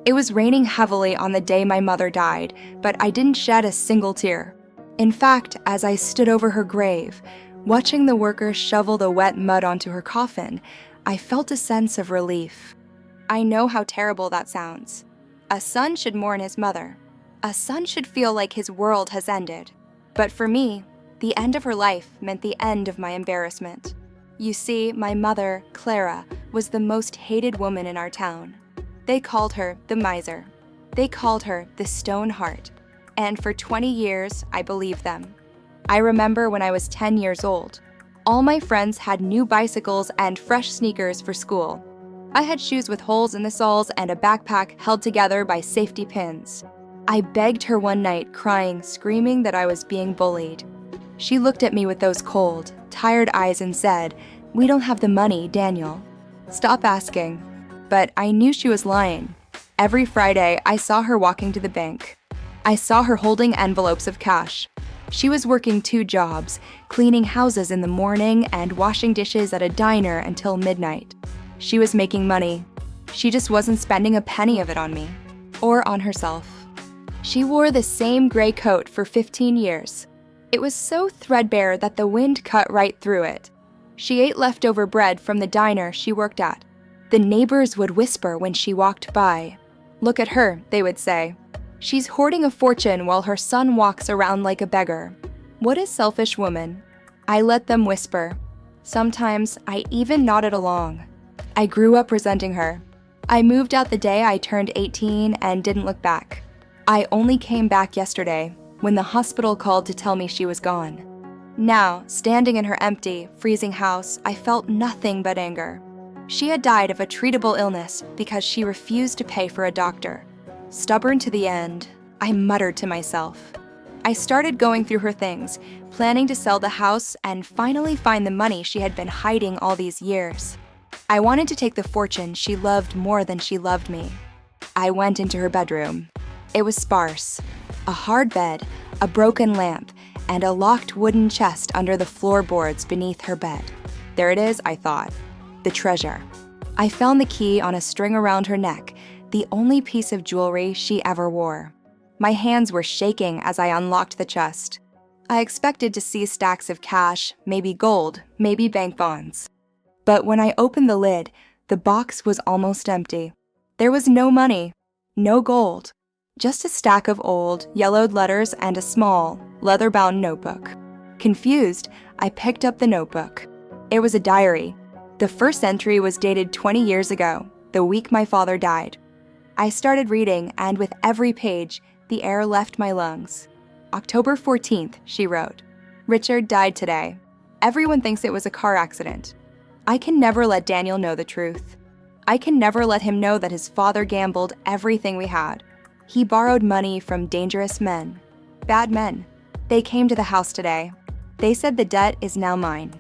It was raining heavily on the day my mother died, but I didn't shed a single tear. In fact, as I stood over her grave, watching the workers shovel the wet mud onto her coffin, I felt a sense of relief. I know how terrible that sounds. A son should mourn his mother. A son should feel like his world has ended. But for me, the end of her life meant the end of my embarrassment. You see, my mother, Clara, was the most hated woman in our town. They called her the miser. They called her the stone heart. And for 20 years, I believed them. I remember when I was 10 years old. All my friends had new bicycles and fresh sneakers for school. I had shoes with holes in the soles and a backpack held together by safety pins. I begged her one night, crying, screaming that I was being bullied. She looked at me with those cold, tired eyes and said, "We don't have the money, Daniel. Stop asking." But I knew she was lying. Every Friday, I saw her walking to the bank. I saw her holding envelopes of cash. She was working 2 jobs, cleaning houses in the morning and washing dishes at a diner until midnight. She was making money. She just wasn't spending a penny of it on me or on herself. She wore the same gray coat for 15 years. It was so threadbare that the wind cut right through it. She ate leftover bread from the diner she worked at. The neighbors would whisper when she walked by. "Look at her," they would say. "She's hoarding a fortune while her son walks around like a beggar. What a selfish woman." I let them whisper. Sometimes I even nodded along. I grew up resenting her. I moved out the day I turned 18 and didn't look back. I only came back yesterday, when the hospital called to tell me she was gone. Now, standing in her empty, freezing house, I felt nothing but anger. She had died of a treatable illness because she refused to pay for a doctor. Stubborn to the end, I muttered to myself. I started going through her things, planning to sell the house and finally find the money she had been hiding all these years. I wanted to take the fortune she loved more than she loved me. I went into her bedroom. It was sparse. A hard bed, a broken lamp, and a locked wooden chest under the floorboards beneath her bed. There it is, I thought. The treasure. I found the key on a string around her neck, the only piece of jewelry she ever wore. My hands were shaking as I unlocked the chest. I expected to see stacks of cash, maybe gold, maybe bank bonds. But when I opened the lid, the box was almost empty. There was no money, no gold, just a stack of old, yellowed letters and a small, leather-bound notebook. Confused, I picked up the notebook. It was a diary. The first entry was dated 20 years ago, the week my father died. I started reading, and with every page, the air left my lungs. October 14th, she wrote. Richard died today. Everyone thinks it was a car accident. I can never let Daniel know the truth. I can never let him know that his father gambled everything we had. He borrowed money from dangerous men. Bad men. They came to the house today. They said the debt is now mine.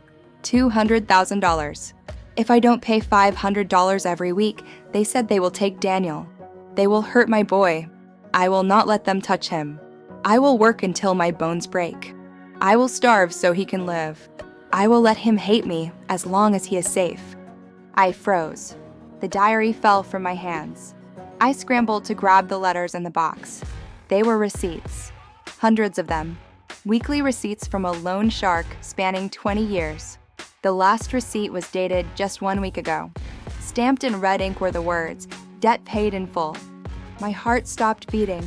$200,000. If I don't pay $500 every week, they said they will take Daniel. They will hurt my boy. I will not let them touch him. I will work until my bones break. I will starve so he can live. I will let him hate me as long as he is safe. I froze. The diary fell from my hands. I scrambled to grab the letters in the box. They were receipts. Hundreds of them. Weekly receipts from a loan shark spanning 20 years. The last receipt was dated just 1 week ago. Stamped in red ink were the words, "Debt paid in full." My heart stopped beating.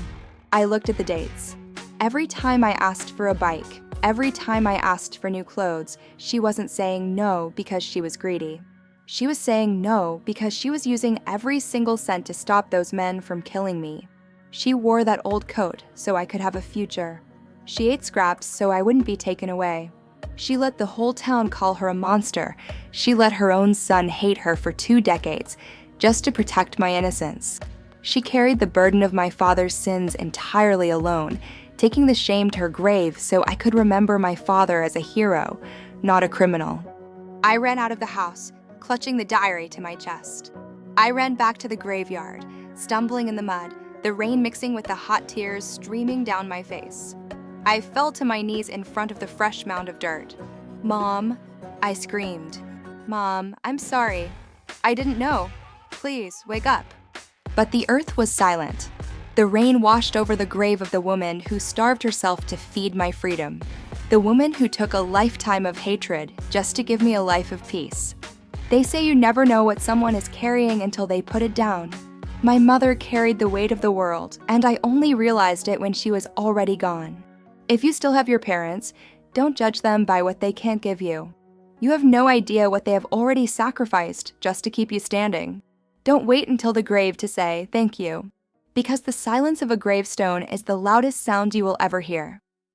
I looked at the dates. Every time I asked for a bike, every time I asked for new clothes, she wasn't saying no because she was greedy. She was saying no because she was using every single cent to stop those men from killing me. She wore that old coat so I could have a future. She ate scraps so I wouldn't be taken away. She let the whole town call her a monster. She let her own son hate her for 2 decades, just to protect my innocence. She carried the burden of my father's sins entirely alone, taking the shame to her grave so I could remember my father as a hero, not a criminal. I ran out of the house, clutching the diary to my chest. I ran back to the graveyard, stumbling in the mud, the rain mixing with the hot tears streaming down my face. I fell to my knees in front of the fresh mound of dirt. "Mom," I screamed. "Mom, I'm sorry. I didn't know. Please, wake up." But the earth was silent. The rain washed over the grave of the woman who starved herself to feed my freedom. The woman who took a lifetime of hatred just to give me a life of peace. They say you never know what someone is carrying until they put it down. My mother carried the weight of the world, and I only realized it when she was already gone. If you still have your parents, don't judge them by what they can't give you. You have no idea what they have already sacrificed just to keep you standing. Don't wait until the grave to say thank you, because the silence of a gravestone is the loudest sound you will ever hear.